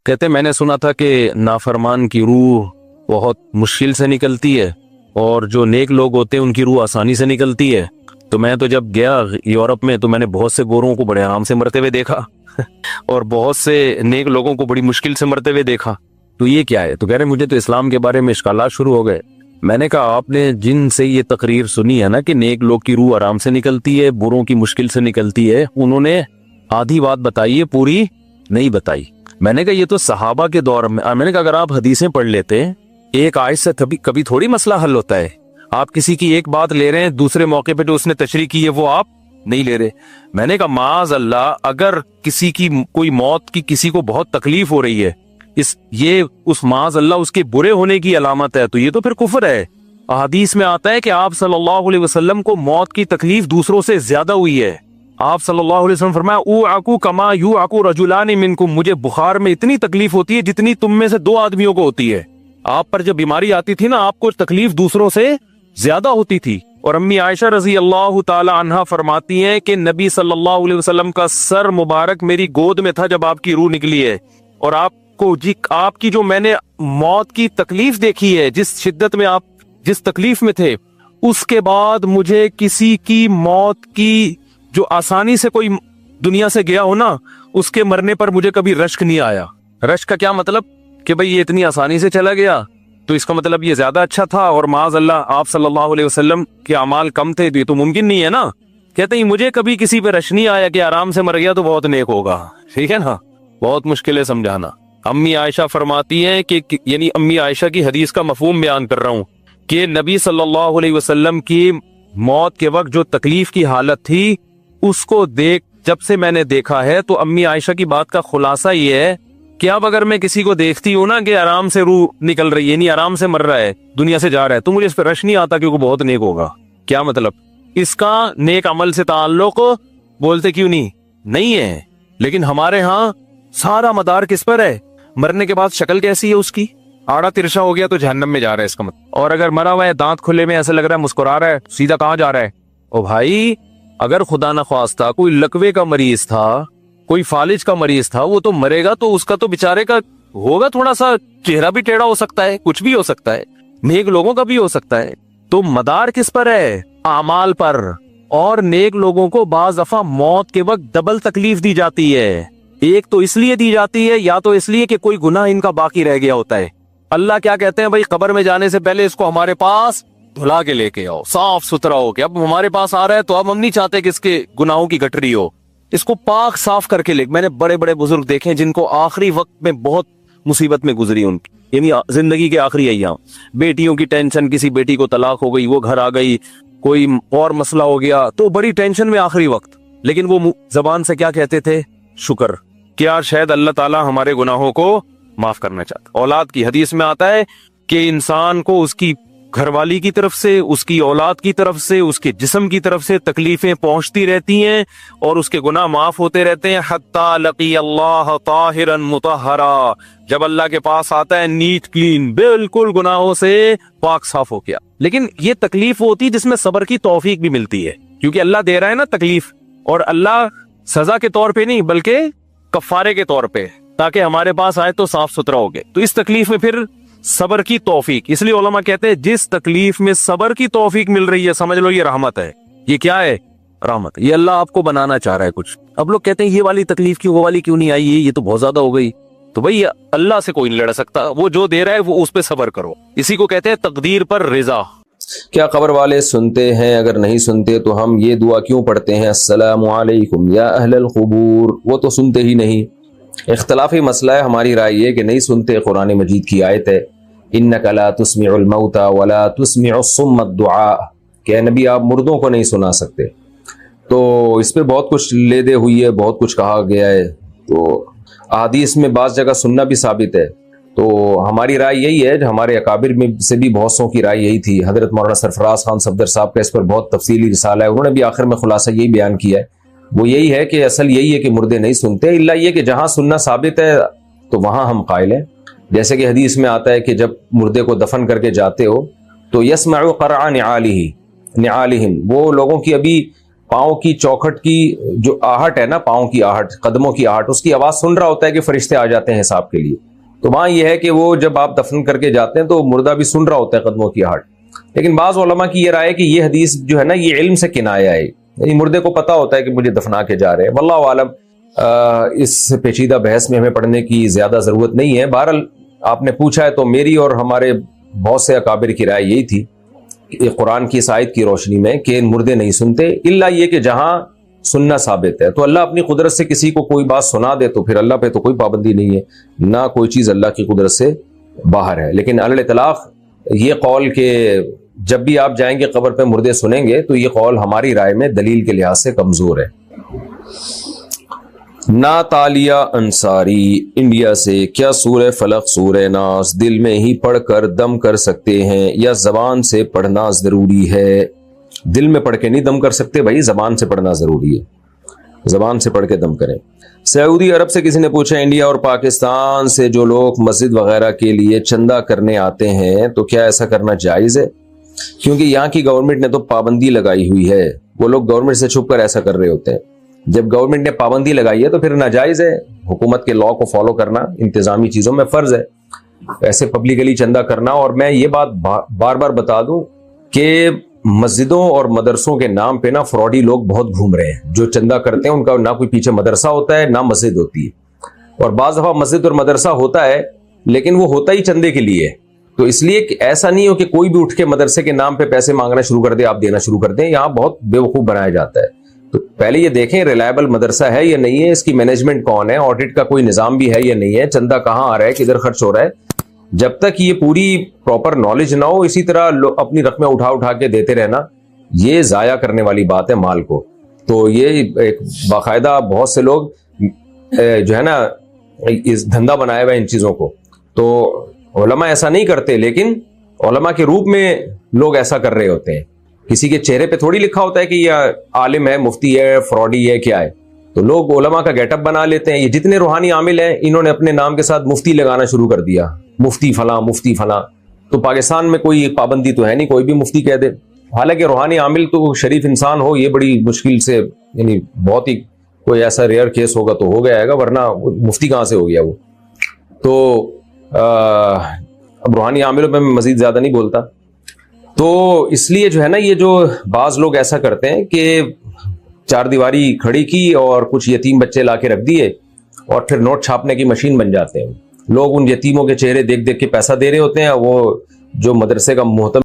کہتے میں نے سنا تھا کہ نافرمان کی روح بہت مشکل سے نکلتی ہے اور جو نیک لوگ ہوتے ہیں ان کی روح آسانی سے نکلتی ہے. تو میں تو جب گیا یورپ میں تو میں نے بہت سے گوروں کو بڑے آرام سے مرتے ہوئے دیکھا اور بہت سے نیک لوگوں کو بڑی مشکل سے مرتے ہوئے دیکھا. تو یہ کیا ہے؟ تو کہہ رہے مجھے تو اسلام کے بارے میں اشکالات شروع ہو گئے. میں نے کہا آپ نے جن سے یہ تقریر سنی ہے نا کہ نیک لوگ کی روح آرام سے نکلتی ہے، بروں کی مشکل سے نکلتی ہے، انہوں نے آدھی بات بتائی ہے، پوری نہیں بتائی. میں نے کہا یہ تو صحابہ کے دور میں نے کہا اگر آپ حدیثیں پڑھ لیتے ایک آیت سے کبھی تھوڑی مسئلہ حل ہوتا ہے. آپ کسی کی ایک بات لے رہے ہیں، دوسرے موقع پہ جو اس نے تشریح کی ہے وہ آپ نہیں لے رہے. میں نے کہا معاذ اللہ، اگر کسی کی کوئی موت کی کسی کو بہت تکلیف ہو رہی ہے، یہ اس معاذ اللہ اس کے برے ہونے کی علامت ہے، تو یہ تو پھر کفر ہے. حدیث میں آتا ہے کہ آپ صلی اللہ علیہ وسلم کو موت کی تکلیف دوسروں سے زیادہ ہوئی ہے. آپ صلی اللہ علیہ وسلم فرمایا اوعکو کما یوعکو رجلان منکم، مجھے بخار میں اتنی تکلیف ہوتی ہے جتنی تم میں سے 2 آدمیوں کو ہوتی ہے. آپ پر جب بیماری آتی تھی نا، آپ کو تکلیف دوسروں سے زیادہ ہوتی تھی. اور امی عائشہ رضی اللہ تعالی عنہا فرماتی ہیں کہ نبی صلی اللہ علیہ وسلم کا سر مبارک میری گود میں تھا جب آپ کی روح نکلی ہے، اور آپ کی جو میں نے موت کی تکلیف دیکھی ہے، جس شدت میں آپ جس تکلیف میں تھے، اس کے بعد مجھے کسی کی موت کی جو آسانی سے کوئی دنیا سے گیا ہو نا، اس کے مرنے پر مجھے کبھی رشک نہیں آیا. رشک کا کیا مطلب؟ کہ بھئی یہ اتنی آسانی سے چلا گیا تو اس کا مطلب یہ زیادہ اچھا تھا، اور معاذ اللہ آپ صلی اللہ علیہ وسلم کے اعمال کم تھے، تو یہ تو ممکن نہیں ہے نا. کہتے ہیں مجھے کبھی کسی پہ رش نہیں آیا کہ آرام سے مر گیا تو بہت نیک ہوگا. ٹھیک ہے نا، بہت مشکل ہے سمجھانا. امی عائشہ فرماتی ہیں کہ یعنی امی عائشہ کی حدیث کا مفہوم بیان کر رہا ہوں کہ نبی صلی اللہ علیہ وسلم کی موت کے وقت جو تکلیف کی حالت تھی، اس کو جب سے میں نے دیکھا ہے، تو امی عائشہ کی بات کا خلاصہ یہ ہے کہ اب اگر میں کسی کو دیکھتی ہوں نا کہ آرام سے روح نکل رہی ہے، یعنی آرام سے مر رہا ہے، دنیا سے جا رہا ہے، تو مجھے اس پہ رش نہیں آتا کیونکہ بہت نیک ہوگا. کیا مطلب؟ اس کا نیک عمل سے تعلق بولتے کیوں نہیں ہے. لیکن ہمارے ہاں سارا مدار کس پر ہے؟ مرنے کے بعد شکل کیسی ہے اس کی؟ آڑا ترشا ہو گیا تو جہنم میں جا رہا ہے اس کا مطلب. اور اگر مرا ہوا ہے، دانت کھلے میں، ایسا لگ رہا ہے مسکرا رہا ہے، سیدھا کہاں جا رہا ہے؟ او بھائی، اگر خدا نخواستہ کوئی لکوے کا مریض تھا، کوئی فالج کا مریض تھا، وہ تو مرے گا تو اس کا تو بیچارے کا ہوگا تھوڑا سا چہرہ بھی ٹیڑھا ہو سکتا ہے، کچھ بھی ہو سکتا ہے، نیک لوگوں کا بھی ہو سکتا ہے. تو مدار کس پر ہے؟ اعمال پر. اور نیک لوگوں کو بعض دفعہ موت کے وقت ڈبل تکلیف دی جاتی ہے. ایک تو اس لیے دی جاتی ہے، یا تو اس لیے کہ کوئی گناہ ان کا باقی رہ گیا ہوتا ہے. اللہ کیا کہتے ہیں؟ بھائی قبر میں جانے سے پہلے اس کو ہمارے پاس دھلا کے لے کے آؤ، صاف ستھرا ہو کے. اب ہمارے پاس آ رہا ہے تو اب ہم نہیں چاہتے کہ اس کے گناہوں کی گٹری ہو، اس کو پاک صاف کر کے لے. میں نے بڑے بڑے بزرگ دیکھے جن کو آخری وقت میں بہت مصیبت میں گزری، ان کی یعنی زندگی کے آخری ایام، بیٹیوں کی ٹینشن، کسی بیٹی کو طلاق ہو گئی، وہ گھر آ گئی، کوئی اور مسئلہ ہو گیا، تو بڑی ٹینشن میں آخری وقت. لیکن وہ زبان سے کیا کہتے تھے؟ شکر. کیا شاید اللہ تعالیٰ ہمارے گناہوں کو معاف کرنا چاہتا. اولاد کی حدیث میں آتا ہے کہ انسان کو اس کی گھر والی کی طرف سے، اس کی اولاد کی طرف سے، اس کے جسم کی طرف سے تکلیفیں پہنچتی رہتی ہیں اور اس کے گناہ معاف ہوتے رہتے ہیں، حتی لقی اللہ طاہرا مطہرا، جب اللہ کے پاس آتا ہے نیٹ کلین، بالکل گناہوں سے پاک صاف ہو گیا. لیکن یہ تکلیف ہوتی جس میں صبر کی توفیق بھی ملتی ہے، کیونکہ اللہ دے رہا ہے نا تکلیف، اور اللہ سزا کے طور پہ نہیں بلکہ کفارے کے طور پہ، تاکہ ہمارے پاس آئے تو صاف ستھرا ہو گئے. تو اس تکلیف میں پھر صبر کی توفیق، اس لیے علماء کہتے ہیں جس تکلیف میں صبر کی توفیق مل رہی ہے سمجھ لو یہ رحمت ہے. یہ کیا ہے؟ رحمت. یہ اللہ آپ کو بنانا چاہ رہا ہے کچھ. اب لوگ کہتے ہیں یہ والی تکلیف کیوں، وہ والی کیوں نہیں آئی، یہ تو بہت زیادہ ہو گئی. تو بھئی اللہ سے کوئی نہیں لڑ سکتا، وہ جو دے رہا ہے وہ اس پہ صبر کرو. اسی کو کہتے ہیں تقدیر پر رضا. کیا قبر والے سنتے ہیں؟ اگر نہیں سنتے تو ہم یہ دعا کیوں پڑھتے ہیں، السلام علیکم یا اہل القبور؟ وہ تو سنتے ہی نہیں. اختلافی مسئلہ ہے. ہماری رائے یہ کہ نہیں سنتے. قرآن مجید کی آیت ہے انک لا تسمع الموتى ولا تسمع الصم الدعاء، کہ اے نبی آپ مردوں کو نہیں سنا سکتے. تو اس پہ بہت کچھ لے دے ہوئی ہے، بہت کچھ کہا گیا ہے. تو احادیث میں بعض جگہ سننا بھی ثابت ہے. تو ہماری رائے یہی ہے، ہمارے اکابر میں سے بھی بہت سو کی رائے یہی تھی. حضرت مولانا سرفراز خان صفدر صاحب کا اس پر بہت تفصیلی رسالہ ہے، انہوں نے بھی آخر میں خلاصہ یہی بیان کیا ہے. وہ یہی ہے کہ اصل یہی ہے کہ مردے نہیں سنتے، الا یہ کہ جہاں سننا ثابت ہے تو وہاں ہم قائل ہیں. جیسے کہ حدیث میں آتا ہے کہ جب مردے کو دفن کر کے جاتے ہو تو یسمع قرع نعالہم، وہ لوگوں کی ابھی پاؤں کی چوکھٹ کی جو آہٹ ہے نا، پاؤں کی آہٹ، قدموں کی آہٹ، اس کی آواز سن رہا ہوتا ہے کہ فرشتے آ جاتے ہیں حساب کے لیے. تو وہاں یہ ہے کہ وہ جب آپ دفن کر کے جاتے ہیں تو مردہ بھی سن رہا ہوتا ہے قدموں کی آہٹ. لیکن بعض علماء کی یہ رائے ہے کہ یہ حدیث جو ہے نا یہ علم سے کنایا ہے، یعنی مردے کو پتا ہوتا ہے کہ مجھے دفنا کے جا رہے ہیں. واللہ عالم، اس پیچیدہ بحث میں ہمیں پڑھنے کی زیادہ ضرورت نہیں ہے. بہرحال آپ نے پوچھا ہے تو میری اور ہمارے بہت سے اکابر کی رائے یہی تھی کہ قرآن کی اس آیت کی روشنی میں کہ مردے نہیں سنتے، الا یہ کہ جہاں سننا ثابت ہے. تو اللہ اپنی قدرت سے کسی کو کوئی بات سنا دے تو پھر اللہ پہ تو کوئی پابندی نہیں ہے، نہ کوئی چیز اللہ کی قدرت سے باہر ہے. لیکن علی الاطلاق یہ قول کہ جب بھی آپ جائیں گے قبر پہ مردے سنیں گے، تو یہ قول ہماری رائے میں دلیل کے لحاظ سے کمزور ہے. ناتالیہ انصاری انڈیا سے، کیا سورہ فلق سورہ ناس دل میں ہی پڑھ کر دم کر سکتے ہیں یا زبان سے پڑھنا ضروری ہے؟ دل میں پڑھ کے نہیں دم کر سکتے بھائی، زبان سے پڑھنا ضروری ہے، زبان سے پڑھ کے دم کریں. سعودی عرب سے کسی نے پوچھا انڈیا اور پاکستان سے جو لوگ مسجد وغیرہ کے لیے چندہ کرنے آتے ہیں تو کیا ایسا کرنا جائز ہے؟ کیونکہ یہاں کی گورنمنٹ نے تو پابندی لگائی ہوئی ہے، وہ لوگ گورنمنٹ سے چھپ کر ایسا کر رہے ہوتے ہیں. جب گورنمنٹ نے پابندی لگائی ہے تو پھر ناجائز ہے. حکومت کے لاء کو فالو کرنا انتظامی چیزوں میں فرض ہے، ایسے پبلکلی چندہ کرنا. اور میں یہ بات بار بار بتا دوں کہ مسجدوں اور مدرسوں کے نام پہ نا فراڈی لوگ بہت گھوم رہے ہیں. جو چندہ کرتے ہیں ان کا نہ کوئی پیچھے مدرسہ ہوتا ہے نہ مسجد ہوتی ہے، اور بعض دفعہ مسجد اور مدرسہ ہوتا ہے لیکن وہ ہوتا ہی چندے کے لیے. تو اس لیے ایسا نہیں ہو کہ کوئی بھی اٹھ کے مدرسے کے نام پہ پیسے مانگنا شروع کر دے، آپ دینا شروع کر دیں. یہاں بہت بیوقوف بنایا جاتا ہے. تو پہلے یہ دیکھیں ریلائبل مدرسہ ہے یا نہیں ہے، اس کی مینجمنٹ کون ہے، آڈٹ کا کوئی نظام بھی ہے یا نہیں ہے، چندہ کہاں آ رہا ہے، کدھر خرچ ہو رہا ہے. جب تک یہ پوری پراپر نالج نہ ہو، اسی طرح اپنی رقمیں اٹھا کے دیتے رہنا، یہ ضائع کرنے والی بات ہے مال کو. تو یہ ایک باقاعدہ بہت سے لوگ جو ہے نا اس دھندا بنایا ہوا ہے ان چیزوں کو. تو علماء ایسا نہیں کرتے، لیکن علماء کے روپ میں لوگ ایسا کر رہے ہوتے ہیں. کسی کے چہرے پہ تھوڑی لکھا ہوتا ہے کہ یہ عالم ہے، مفتی ہے، فراڈی ہے، کیا ہے. تو لوگ علماء کا گیٹ اپ بنا لیتے ہیں. یہ جتنے روحانی عامل ہیں انہوں نے اپنے نام کے ساتھ مفتی لگانا شروع کر دیا، مفتی فلاں مفتی فلاں. تو پاکستان میں کوئی پابندی تو ہے نہیں، کوئی بھی مفتی کہہ دے. حالانکہ روحانی عامل تو شریف انسان ہو، یہ بڑی مشکل سے، یعنی بہت ہی کوئی ایسا ریئر کیس ہوگا تو ہو گیا ہے گا، ورنہ مفتی کہاں سے ہو گیا وہ. تو اب روحانی عاملوں پہ میں مزید زیادہ نہیں بولتا. تو اس لیے جو ہے نا یہ جو بعض لوگ ایسا کرتے ہیں کہ چار دیواری کھڑی کی اور کچھ یتیم بچے لا کے رکھ دیے اور پھر نوٹ چھاپنے کی مشین بن جاتے ہیں. لوگ ان یتیموں کے چہرے دیکھ دیکھ کے پیسہ دے رہے ہوتے ہیں. وہ جو مدرسے کا محتم